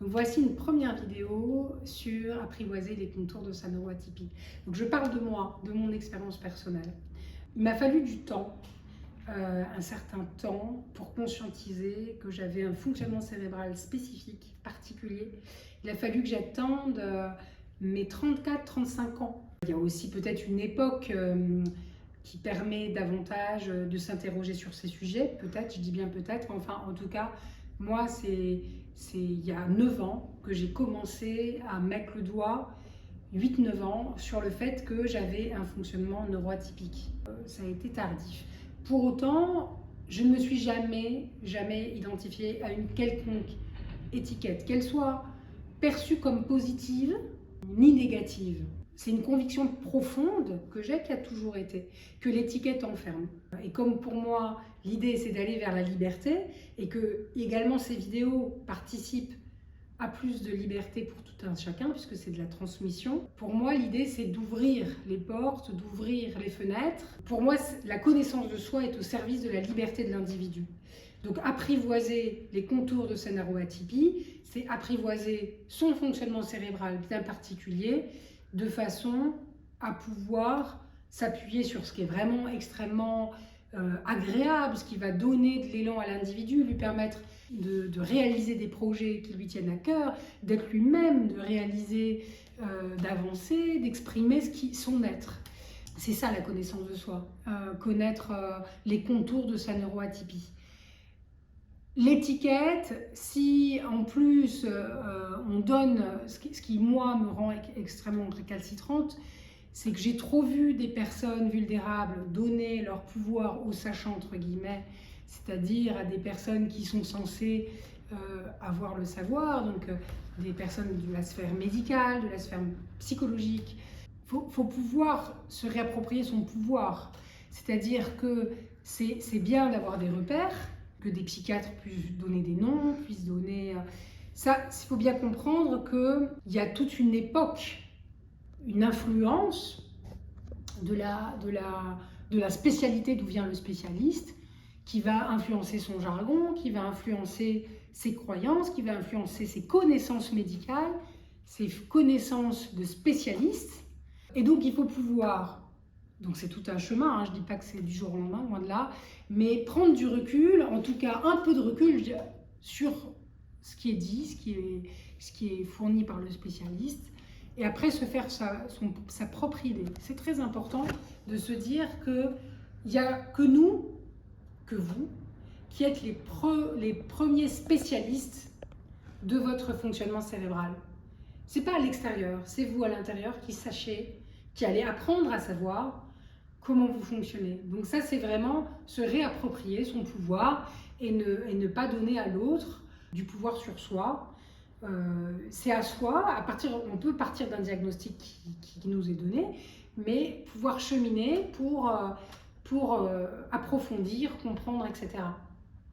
Donc voici une première vidéo sur apprivoiser les contours de sa neuroatypie. Donc je parle de moi, de mon expérience personnelle. Il m'a fallu du temps, un certain temps, pour conscientiser que j'avais un fonctionnement cérébral spécifique, particulier. Il a fallu que j'attende mes 34-35 ans. Il y a aussi peut-être une époque qui permet davantage de s'interroger sur ces sujets, peut-être, je dis bien peut-être, enfin en tout cas, moi c'est il y a 9 ans que j'ai commencé à mettre le doigt, 8-9 ans, sur le fait que j'avais un fonctionnement neuroatypique. Ça a été tardif. Pour autant, je ne me suis jamais identifiée à une quelconque étiquette, qu'elle soit perçue comme positive ni négative. C'est une conviction profonde que j'ai, qui a toujours été, que l'étiquette enferme. Et comme pour moi, l'idée c'est d'aller vers la liberté, et que également ces vidéos participent à plus de liberté pour tout un chacun, puisque c'est de la transmission. Pour moi, l'idée c'est d'ouvrir les portes, d'ouvrir les fenêtres. Pour moi, la connaissance de soi est au service de la liberté de l'individu. Donc apprivoiser les contours de sa neuroatypie, c'est apprivoiser son fonctionnement cérébral bien particulier, de façon à pouvoir s'appuyer sur ce qui est vraiment extrêmement agréable, ce qui va donner de l'élan à l'individu, lui permettre de réaliser des projets qui lui tiennent à cœur, d'être lui-même, de réaliser, d'avancer, d'exprimer son être. C'est ça la connaissance de soi, connaître les contours de sa neuroatypie. L'étiquette, si en plus on donne ce qui moi me rend extrêmement récalcitrante, c'est que j'ai trop vu des personnes vulnérables donner leur pouvoir aux sachants, entre guillemets, c'est-à-dire à des personnes qui sont censées avoir le savoir, donc des personnes de la sphère médicale, de la sphère psychologique. Faut pouvoir se réapproprier son pouvoir, c'est-à-dire que c'est bien d'avoir des repères, que des psychiatres puissent donner des noms, puissent donner... Ça, il faut bien comprendre qu'il y a toute une époque, une influence de la spécialité d'où vient le spécialiste, qui va influencer son jargon, qui va influencer ses croyances, qui va influencer ses connaissances médicales, ses connaissances de spécialiste. Et donc il faut pouvoir... Donc c'est tout un chemin, hein, je ne dis pas que c'est du jour au lendemain, loin de là, mais prendre du recul, en tout cas un peu de recul sur ce qui est dit, ce qui est fourni par le spécialiste, et après se faire sa propre idée. C'est très important de se dire qu'il n'y a que nous, que vous, qui êtes les premiers spécialistes de votre fonctionnement cérébral. Ce n'est pas à l'extérieur, c'est vous à l'intérieur qui allez apprendre à savoir comment vous fonctionnez. Donc ça, c'est vraiment se réapproprier son pouvoir et ne pas donner à l'autre du pouvoir sur soi. C'est à soi, on peut partir d'un diagnostic qui nous est donné, mais pouvoir cheminer pour approfondir, comprendre, etc.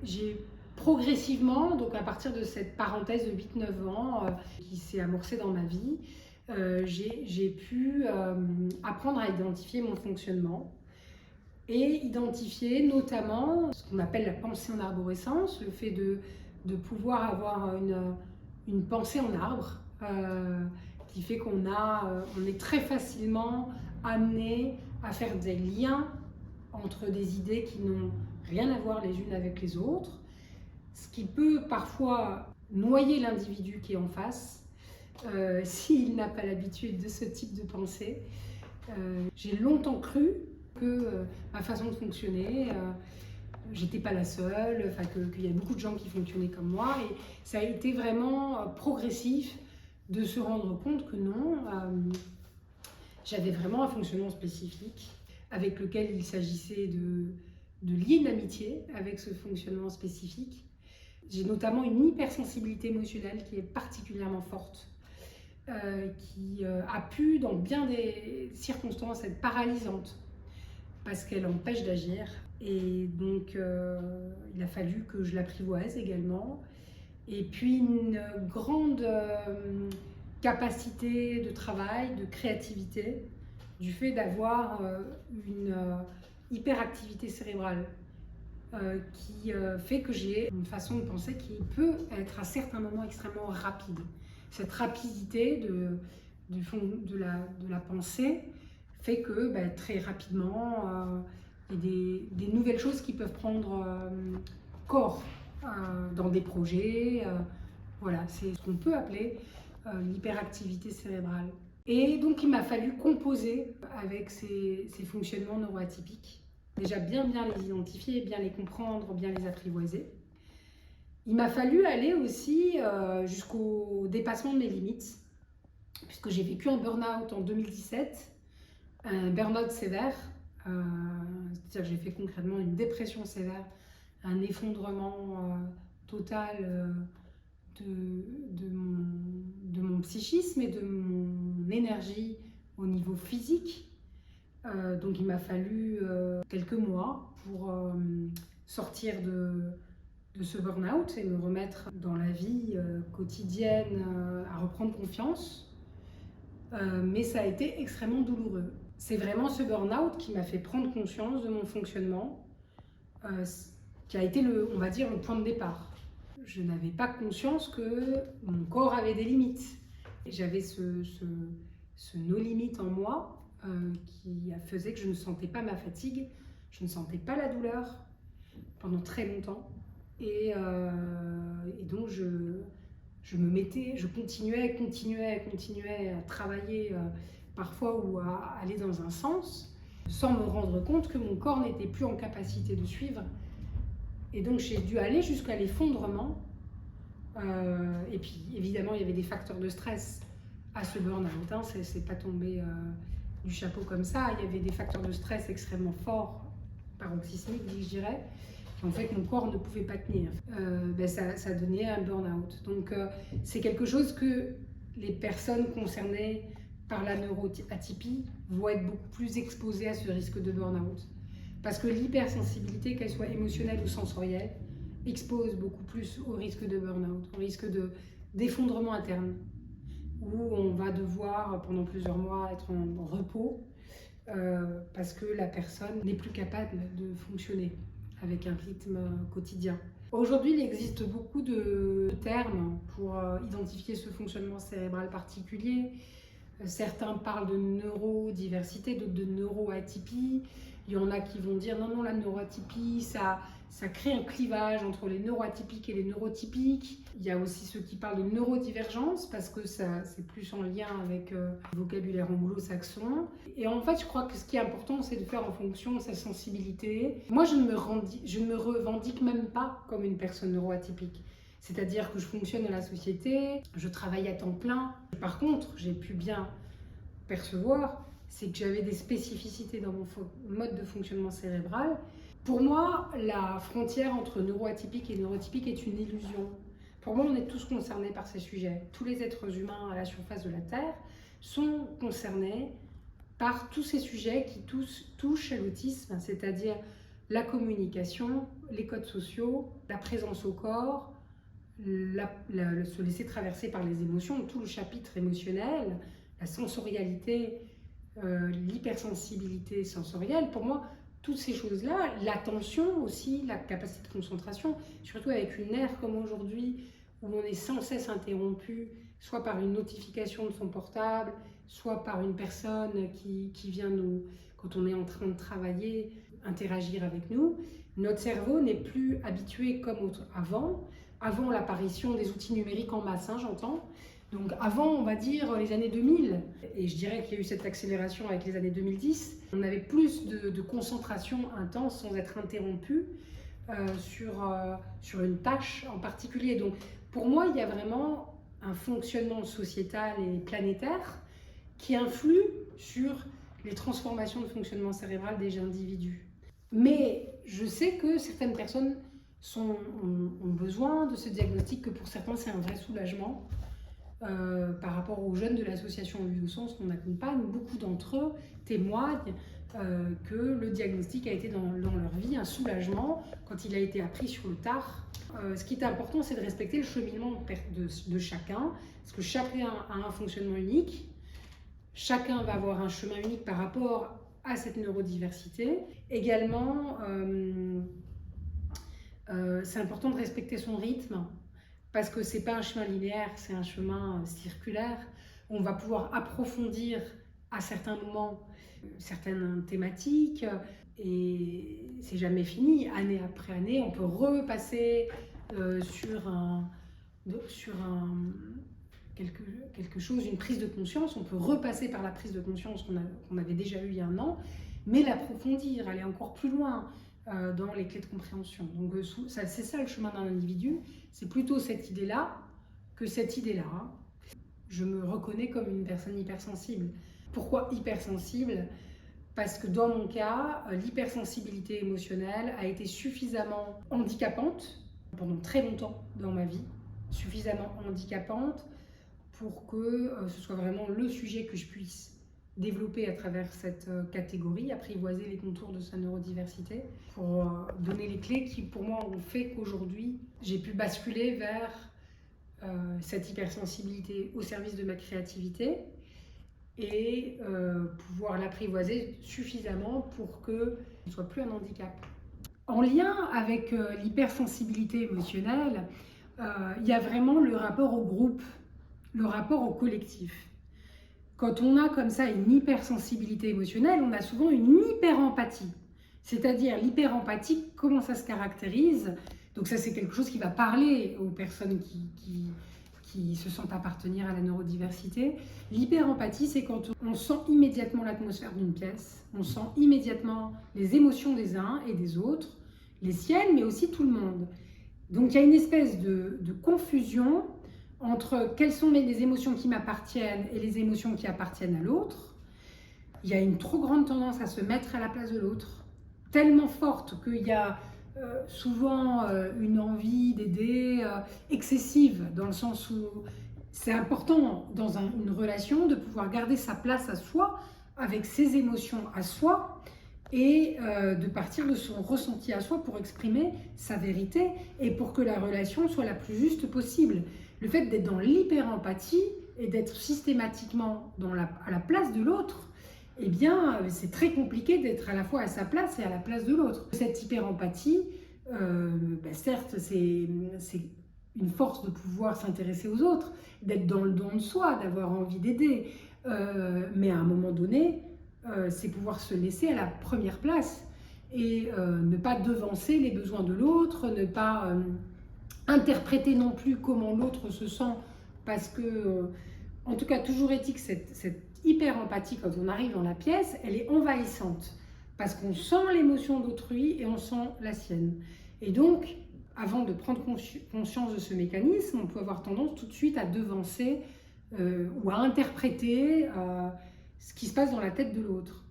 J'ai progressivement, donc à partir de cette parenthèse de 8-9 ans qui s'est amorcée dans ma vie, j'ai pu apprendre à identifier mon fonctionnement et identifier notamment ce qu'on appelle la pensée en arborescence, le fait de pouvoir avoir une pensée en arbre qui fait qu'on est très facilement amené à faire des liens entre des idées qui n'ont rien à voir les unes avec les autres, ce qui peut parfois noyer l'individu qui est en face, s'il n'a pas l'habitude de ce type de pensée. J'ai longtemps cru que ma façon de fonctionner, j'étais pas la seule, qu'il y a beaucoup de gens qui fonctionnaient comme moi, et ça a été vraiment progressif de se rendre compte que non, j'avais vraiment un fonctionnement spécifique avec lequel il s'agissait de lier une amitié avec ce fonctionnement spécifique. J'ai notamment une hypersensibilité émotionnelle qui est particulièrement forte, qui a pu, dans bien des circonstances, être paralysante parce qu'elle empêche d'agir. Et donc, il a fallu que je l'apprivoise également. Et puis, une grande capacité de travail, de créativité, du fait d'avoir une hyperactivité cérébrale qui fait que j'ai une façon de penser qui peut être à certains moments extrêmement rapide. Cette rapidité de la pensée fait que très rapidement, il y a des nouvelles choses qui peuvent prendre corps dans des projets. Voilà, c'est ce qu'on peut appeler l'hyperactivité cérébrale. Et donc il m'a fallu composer avec ces fonctionnements neuroatypiques. Déjà bien les identifier, bien les comprendre, bien les apprivoiser. Il m'a fallu aller aussi jusqu'au dépassement de mes limites, puisque j'ai vécu un burn-out en 2017, un burn-out sévère, c'est-à-dire que j'ai fait concrètement une dépression sévère, un effondrement total de mon psychisme et de mon énergie au niveau physique. Donc il m'a fallu quelques mois pour sortir de ce burn-out et me remettre dans la vie quotidienne, à reprendre confiance. Mais ça a été extrêmement douloureux. C'est vraiment ce burn-out qui m'a fait prendre conscience de mon fonctionnement, qui a été on va dire, le point de départ. Je n'avais pas conscience que mon corps avait des limites. J'avais ce no-limit en moi qui faisait que je ne sentais pas ma fatigue, je ne sentais pas la douleur pendant très longtemps. Et donc je continuais à travailler parfois ou à aller dans un sens sans me rendre compte que mon corps n'était plus en capacité de suivre. Et donc j'ai dû aller jusqu'à l'effondrement. Et puis évidemment il y avait des facteurs de stress à ce burn-out, hein. C'est pas tombé du chapeau comme ça. Il y avait des facteurs de stress extrêmement forts, paroxysmiques je dirais, qui ont fait que mon corps ne pouvait pas tenir. Ça donnait un burn-out. Donc c'est quelque chose que les personnes concernées par la neuroatypie vont être beaucoup plus exposées à ce risque de burn-out. Parce que l'hypersensibilité, qu'elle soit émotionnelle ou sensorielle, expose beaucoup plus au risque de burn-out, au risque d'effondrement interne, où on va devoir pendant plusieurs mois être en repos parce que la personne n'est plus capable de fonctionner avec un rythme quotidien. Aujourd'hui, il existe beaucoup de termes pour identifier ce fonctionnement cérébral particulier. Certains parlent de neurodiversité, d'autres de neuroatypie. Il y en a qui vont dire non, la neuroatypie, ça crée un clivage entre les neuroatypiques et les neurotypiques. Il y a aussi ceux qui parlent de neurodivergence parce que c'est plus en lien avec le vocabulaire anglo-saxon. Et en fait, je crois que ce qui est important, c'est de faire en fonction de sa sensibilité. Moi, je ne me revendique même pas comme une personne neuroatypique. C'est-à-dire que je fonctionne dans la société, je travaille à temps plein. Par contre, j'ai pu bien percevoir, c'est que j'avais des spécificités dans mon mode de fonctionnement cérébral. Pour moi, la frontière entre neuroatypique et neurotypique est une illusion. Pour moi, on est tous concernés par ces sujets. Tous les êtres humains à la surface de la Terre sont concernés par tous ces sujets qui touchent à l'autisme, c'est-à-dire la communication, les codes sociaux, la présence au corps, se laisser traverser par les émotions, tout le chapitre émotionnel, la sensorialité, l'hypersensibilité sensorielle. Pour moi, toutes ces choses-là, l'attention aussi, la capacité de concentration, surtout avec une ère comme aujourd'hui où on est sans cesse interrompu, soit par une notification de son portable, soit par une personne qui vient quand on est en train de travailler, interagir avec nous. Notre cerveau n'est plus habitué comme avant l'apparition des outils numériques en masse, j'entends. Donc avant, on va dire, les années 2000, et je dirais qu'il y a eu cette accélération avec les années 2010, on avait plus de concentration intense sans être interrompu sur une tâche en particulier. Donc pour moi, il y a vraiment un fonctionnement sociétal et planétaire qui influe sur les transformations de fonctionnement cérébral des individus. Mais je sais que certaines personnes ont besoin de ce diagnostic, que pour certains c'est un vrai soulagement. Par rapport aux jeunes de l'association Vue au Sens qu'on accompagne, beaucoup d'entre eux témoignent que le diagnostic a été dans leur vie un soulagement quand il a été appris sur le tard. Ce qui est important, c'est de respecter le cheminement de chacun, parce que chacun a un fonctionnement unique, chacun va avoir un chemin unique par rapport à cette neurodiversité. Également, C'est important de respecter son rythme parce que c'est pas un chemin linéaire, c'est un chemin circulaire. On va pouvoir approfondir à certains moments certaines thématiques et c'est jamais fini. Année après année, on peut repasser sur quelque chose, une prise de conscience. On peut repasser par la prise de conscience qu'on avait déjà eue il y a un an, mais l'approfondir, aller encore plus loin dans les clés de compréhension. Donc c'est ça le chemin d'un individu, c'est plutôt cette idée-là que cette idée-là. Je me reconnais comme une personne hypersensible. Pourquoi hypersensible ? Parce que dans mon cas, l'hypersensibilité émotionnelle a été suffisamment handicapante pendant très longtemps dans ma vie, suffisamment handicapante pour que ce soit vraiment le sujet que je puisse développer à travers cette catégorie, apprivoiser les contours de sa neurodiversité, pour donner les clés qui, pour moi, ont fait qu'aujourd'hui, j'ai pu basculer vers cette hypersensibilité au service de ma créativité et pouvoir l'apprivoiser suffisamment pour que ce ne soit plus un handicap. En lien avec l'hypersensibilité émotionnelle, il y a vraiment le rapport au groupe, le rapport au collectif. Quand on a comme ça une hypersensibilité émotionnelle, on a souvent une hyperempathie. C'est-à-dire l'hyperempathie, comment ça se caractérise? Donc ça, c'est quelque chose qui va parler aux personnes qui se sentent appartenir à la neurodiversité. L'hyperempathie, c'est quand on sent immédiatement l'atmosphère d'une pièce, on sent immédiatement les émotions des uns et des autres, les siennes, mais aussi tout le monde. Donc il y a une espèce de confusion entre quelles sont les émotions qui m'appartiennent et les émotions qui appartiennent à l'autre. Il y a une trop grande tendance à se mettre à la place de l'autre, tellement forte qu'il y a souvent une envie d'aider excessive, dans le sens où c'est important dans une relation de pouvoir garder sa place à soi, avec ses émotions à soi, et de partir de son ressenti à soi pour exprimer sa vérité et pour que la relation soit la plus juste possible. Le fait d'être dans l'hyperempathie et d'être systématiquement à la place de l'autre, eh bien, c'est très compliqué d'être à la fois à sa place et à la place de l'autre. Cette hyperempathie, certes, c'est une force de pouvoir s'intéresser aux autres, d'être dans le don de soi, d'avoir envie d'aider, mais à un moment donné, c'est pouvoir se laisser à la première place et ne pas devancer les besoins de l'autre, ne pas interpréter non plus comment l'autre se sent, parce que, en tout cas, toujours est-il que cette hyper-empathie, quand on arrive dans la pièce, elle est envahissante, parce qu'on sent l'émotion d'autrui et on sent la sienne. Et donc, avant de prendre conscience de ce mécanisme, on peut avoir tendance tout de suite à devancer ou à interpréter ce qui se passe dans la tête de l'autre.